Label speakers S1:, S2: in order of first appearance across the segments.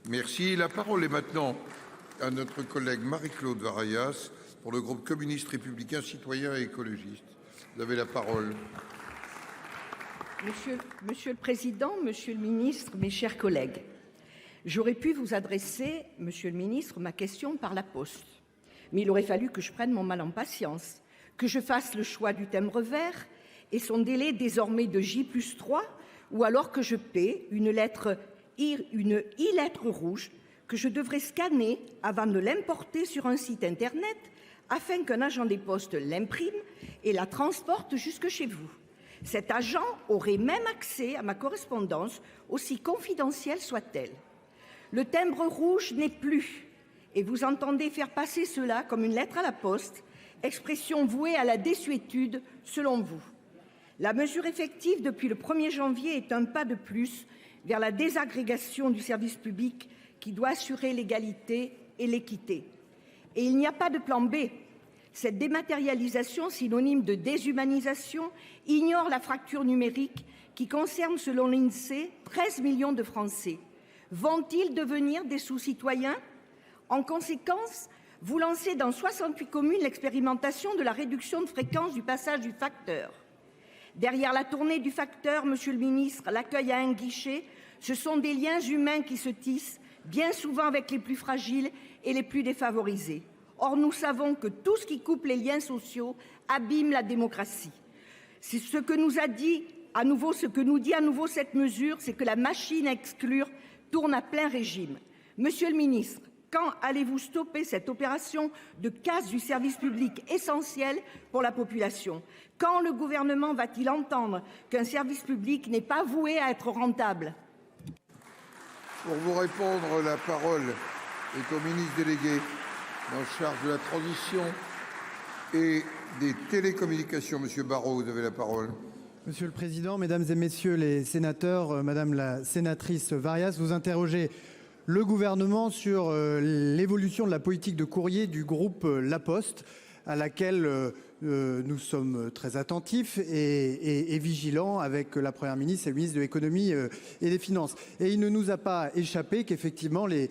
S1: Merci. La parole est maintenant à notre collègue Marie-Claude Varayas pour le groupe communiste républicain citoyen et écologiste. Vous avez la parole.
S2: Monsieur le Président, Monsieur le Ministre, mes chers collègues, j'aurais pu vous adresser, Monsieur le Ministre, ma question par la poste. Mais il aurait fallu que je prenne mon mal en patience, que je fasse le choix du timbre vert et son délai désormais de J+3, ou alors que je paie une e-lettre rouge que je devrais scanner avant de l'importer sur un site internet afin qu'un agent des postes l'imprime et la transporte jusque chez vous. Cet agent aurait même accès à ma correspondance, aussi confidentielle soit-elle. Le timbre rouge n'est plus, et vous entendez faire passer cela comme une lettre à la poste, expression vouée à la désuétude selon vous. La mesure effective depuis le 1er janvier est un pas de plus vers la désagrégation du service public qui doit assurer l'égalité et l'équité. Et il n'y a pas de plan B. Cette dématérialisation, synonyme de déshumanisation, ignore la fracture numérique qui concerne, selon l'INSEE, 13 millions de Français. Vont-ils devenir des sous-citoyens? En conséquence, vous lancez dans 68 communes l'expérimentation de la réduction de fréquence du passage du facteur. Derrière la tournée du facteur, Monsieur le Ministre, l'accueil à un guichet, ce sont des liens humains qui se tissent, bien souvent avec les plus fragiles et les plus défavorisés. Or, nous savons que tout ce qui coupe les liens sociaux abîme la démocratie. C'est ce que nous dit à nouveau cette mesure, c'est que la machine à exclure tourne à plein régime. Monsieur le Ministre, quand allez-vous stopper cette opération de casse du service public essentiel pour la population? Quand le gouvernement va-t-il entendre qu'un service public n'est pas voué à être rentable?
S1: Pour vous répondre, la parole est au ministre délégué en charge de la transition et des télécommunications. Monsieur Barrot, vous avez la parole.
S3: Monsieur le Président, Mesdames et Messieurs les sénateurs, Madame la sénatrice Varayas, vous interrogez le gouvernement sur l'évolution de la politique de courrier du groupe La Poste, à laquelle nous sommes très attentifs et vigilants avec la Première ministre et le ministre de l'Économie et des Finances. Et il ne nous a pas échappé qu'effectivement les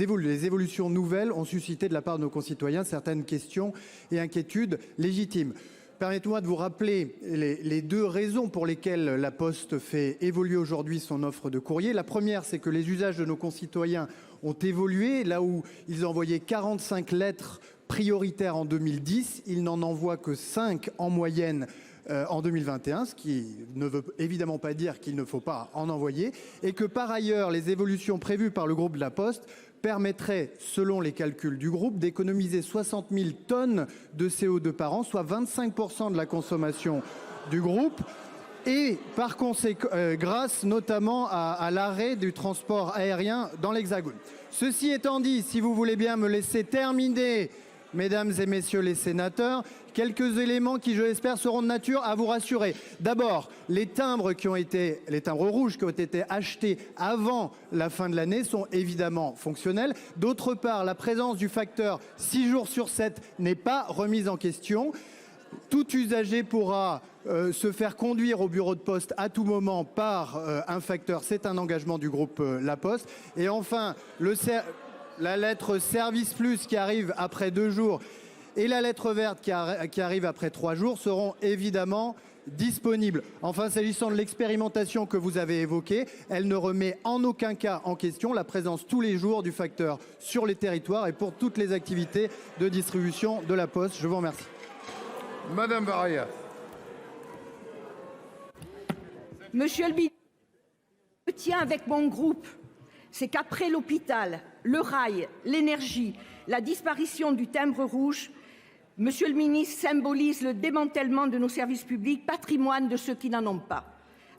S3: évolutions nouvelles ont suscité de la part de nos concitoyens certaines questions et inquiétudes légitimes. Permettez-moi de vous rappeler les deux raisons pour lesquelles La Poste fait évoluer aujourd'hui son offre de courrier. La première, c'est que les usages de nos concitoyens ont évolué. Là où ils envoyaient 45 lettres prioritaires en 2010, ils n'en envoient que 5 en moyenne en 2021, ce qui ne veut évidemment pas dire qu'il ne faut pas en envoyer, et que par ailleurs, les évolutions prévues par le groupe de La Poste permettrait, selon les calculs du groupe, d'économiser 60 000 tonnes de CO2 par an, soit 25% de la consommation du groupe, et par conséquent, grâce notamment à l'arrêt du transport aérien dans l'Hexagone. Ceci étant dit, si vous voulez bien me laisser terminer, Mesdames et Messieurs les sénateurs, quelques éléments qui, je l'espère, seront de nature à vous rassurer. D'abord, les timbres rouges qui ont été achetés avant la fin de l'année sont évidemment fonctionnels. D'autre part, la présence du facteur 6 jours sur 7 n'est pas remise en question. Tout usager pourra se faire conduire au bureau de poste à tout moment par un facteur. C'est un engagement du groupe La Poste. Et enfin, la lettre Service Plus qui arrive après 2 jours et la lettre verte qui arrive après 3 jours seront évidemment disponibles. Enfin, s'agissant de l'expérimentation que vous avez évoquée, elle ne remet en aucun cas en question la présence tous les jours du facteur sur les territoires et pour toutes les activités de distribution de La Poste. Je vous remercie.
S1: Madame Varayas.
S2: Monsieur le ministre, je tiens avec mon groupe, c'est qu'après l'hôpital, le rail, l'énergie, la disparition du timbre rouge, Monsieur le ministre, symbolise le démantèlement de nos services publics, patrimoine de ceux qui n'en ont pas.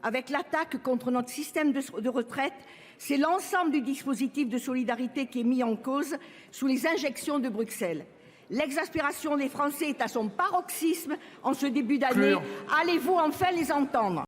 S2: Avec l'attaque contre notre système de retraite, c'est l'ensemble du dispositif de solidarité qui est mis en cause sous les injections de Bruxelles. L'exaspération des Français est à son paroxysme en ce début d'année. Allez-vous enfin les entendre?